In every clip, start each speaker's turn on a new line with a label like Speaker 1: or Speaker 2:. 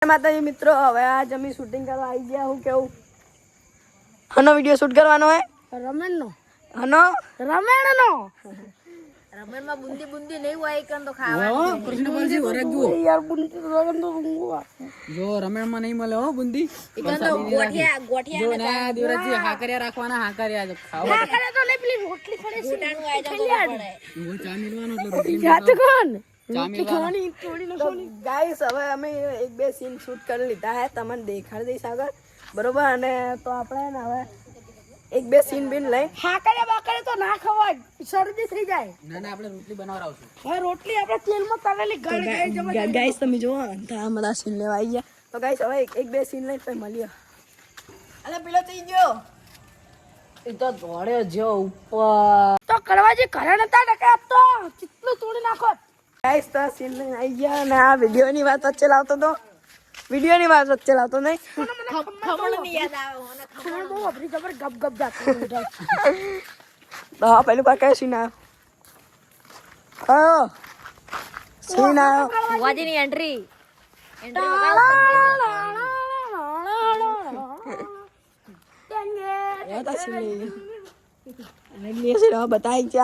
Speaker 1: માતાજી મિત્રો, હવે આજ અમે શૂટિંગ કરવા આવી ગયા. હું કેવું હનો વિડિયો શૂટ કરવાનો હે રમેણનો. હનો રમેણનો રમેણમાં બુંદી બુંદી નહીં હોય એકન તો ખાવાનું. કૃષ્ણપાલજી વરક જુઓ યાર, બુંદી તો રગન તો જો રમેણમાં નહીં મળે હો બુંદી. એકન તો ગોઠિયા જો ના દેવરાજી હાકરિયા રાખવાના. હાકરિયા ખાવા હાકરિયા તો નહીં, પેલી રોટલી ખડે ગોટાનું આઈ જતો પડે. ઓ ચા મિલવાનો એટલે રોટલી જાત કોણ ગાઈસ. હવે અમે એક બે સીન શૂટ કરી લીધા હે, તમને દેખાડી દઈશ આગળ, બરોબર. અને તો આપણે ને હવે એક બે સીન બીન લઈ હાકરે બાકરે તો ના ખવાય, શરદી થઈ જાય. ના ના આપણે રોટલી બનાવરાવશું. હવે રોટલી આપણે તેલમાં તળેલી ગળી જવા. ગાઈસ તમે જુઓ આ બધા સીન લેવા આવી ગયા. તો ગાઈસ હવે એક બે સીન લઈ પછી મળીએ. અલે પેલો થઈ ગયો એ તો દોડે જો ઉપર તો કરવા જે ઘરે નતા ટકા તો કેટલું તોડી નાખો. ગાઈસ તો સીન લઈને આવી ગયા અને આ વિડિયોની વાત વચ્ચે લાવતો તો વિડિયોની વાત વચ્ચે લાવતો નહીં. ખબર નહીં યાદ આવે મને. ખબર બહુ અપરી જબર ગપ ગપ જાતી તો પેલું પા કઈ સીન આવ્યો સીન આવ્યો વાજીની એન્ટ્રી બતાવી છે.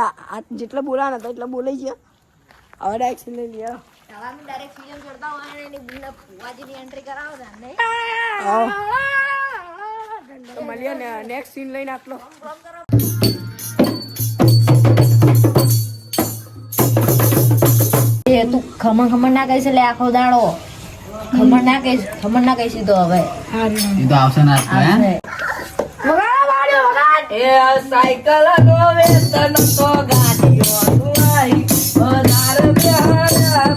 Speaker 1: જેટલા બોલા નતા એટલા બોલાઈ છે. હવે ડાયરેક્ટ લઈ લ્યો. અમે ડાયરેક્ટ સીઝન કરતા હોય ને એની બુના ફુવાજીની એન્ટ્રી કરાવો ને. તો મળીએ ને નેક્સ્ટ સીન લઈને આટલો.
Speaker 2: એ તું ખમણ ના કહીશ એટલે આખો દાડો ખમણ ના કહીશ તો હવે
Speaker 3: એ તો આવશે ના હે.
Speaker 1: એ સાયકલ નો વેતન તો ગાડીઓ નુઆઈ વધાર બેહારા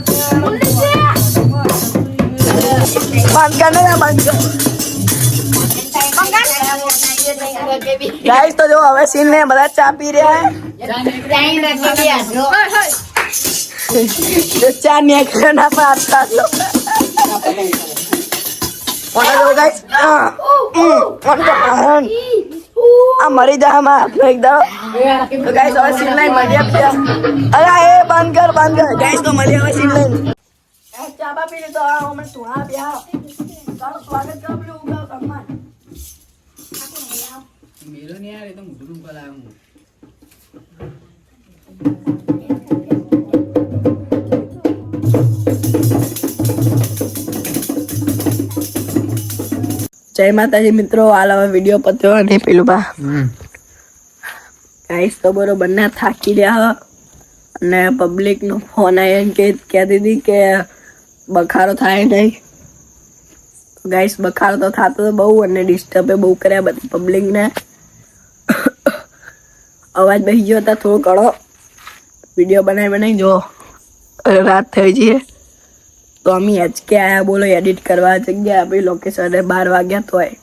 Speaker 1: ગાઈસ તો જો હવે સીન ને બધા ચા પી રહ્યા હે. ચા નીકળે ના પાડતા તો ગાઈસ આ મરી જા માં એકદમ. તો ગાઈસ હવે સીન લઈને મળીએ. અરે એ બંધ કર ગાઈસ. તો મળીએ હવે સીન લઈને. ચા બા પી લીધો. અમે સુહા બ્યા તારું સ્વાગત કરો. પેલું ઉગાવ સન્માન
Speaker 3: મેરો નહીં યાર, એ તો મુઢું કલાવ હું.
Speaker 1: જય માતાજી મિત્રો, હાલ હવે વિડીયો પત્યો અને પેલું બા ગાઈસ તો બરોબર ના થાકી રહ્યા અને પબ્લિક નો ફોન આવ્યો કે કહેતી હતી કે બખારો થાય નહીં. ગાઈસ બખારો તો થતો બહુ અને ડિસ્ટર્બ બહુ કર્યા બધી પબ્લિક ને. અવાજ બેસી ગયો હતા થોડો ઘણો. વિડીયો બનાવી જો રાત થઈ જઈએ તો અમે હેચકે આયા બોલો એડિટ કરવા જગ્યા આપણી લોકેશન 12 વાગ્યા તો હોય.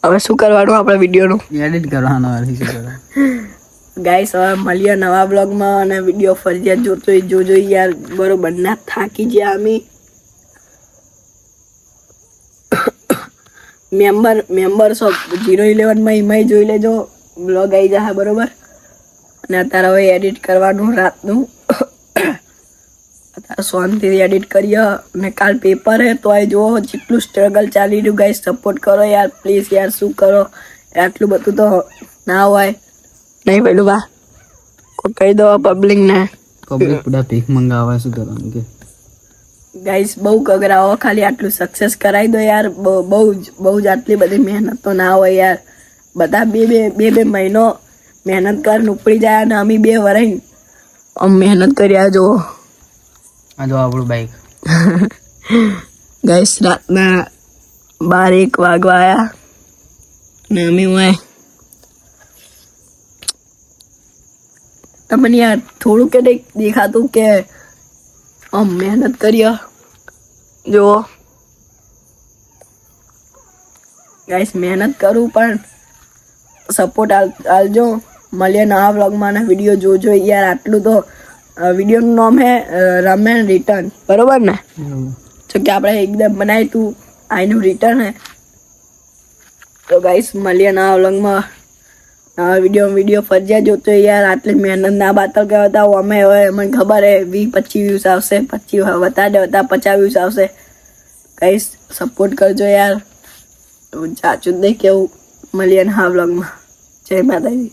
Speaker 1: હવે શું કરવાનું આપણે વિડીયોનું
Speaker 3: એડિટ કરવાનો
Speaker 1: ગાઈસ. હવે મળીએ નવા બ્લોગમાં અને વિડીયો ફરજિયાત જોજો યાર, બરોબર ના થાકી ગયા અમે. મેમ્બર્સ ઓફ 011 માં એમાંય જોઈ લેજો, બ્લોગ આવી જશે બરોબર. અને અત્યારે હવે એડિટ કરવાનું રાતનું. અત્યારે શાંતિથી એડિટ કરીએ અને કાલ પેપર હે તો આ જુઓ જેટલું સ્ટ્રગલ ચાલી રહ્યું. ગાઈસ સપોર્ટ કરો યાર પ્લીઝ યાર. શું કરો આટલું બધું તો ના હોય નહીં. પેલું બા કહી દો પબ્લિક ને.
Speaker 3: પબ્લિક પૂરા ભીખ મંગાવે શું કરવાનું કે
Speaker 1: ગાઈસ બહુ કગરાવો. ખાલી આટલું સક્સેસ કરાવી દો યાર. બહુ જ આટલી બધી મહેનત તો ના હોય યાર. બધા બે મહિનો મહેનત કરીને ઉપડી જાય અને અમે 2 વર્ષ મહેનત કર્યા. જો
Speaker 3: આ જો આપણું બાઈક.
Speaker 1: ગાઈસ રાતના 12-1 વાગવા આવ્યા ને અમે હું તમને યાર થોડું કે દેખાતું કે મહેનત કરીએ. જો ગાઈસ મહેનત કરું પણ સપોર્ટ આલજો. મળીએ નવા વ્લોગમાં અને વિડીયો જોજો યાર. આટલું તો વિડીયોનું નામ હે રમેણ રિટર્ન બરોબર ને. જો કે આપણે એકદમ બનાવી તું આઈનું રિટર્ન હે. તો ગાઈસ મળીએ નવા વ્લોગમાં નવા વિડીયો ફરજિયાત જોતો યાર. આટલી મહેનત ના બાતલ કર્યા હતા અમે. હવે મને ખબર હે 20-25 વ્યૂઝ આવશે. 25 વધારે 50 વ્યૂઝ આવશે. કઈ સપોર્ટ કરજો યાર. ચાચું જ નહીં કેવું. મળીએ ને હા વ્લોગમાં. જય માતાજી.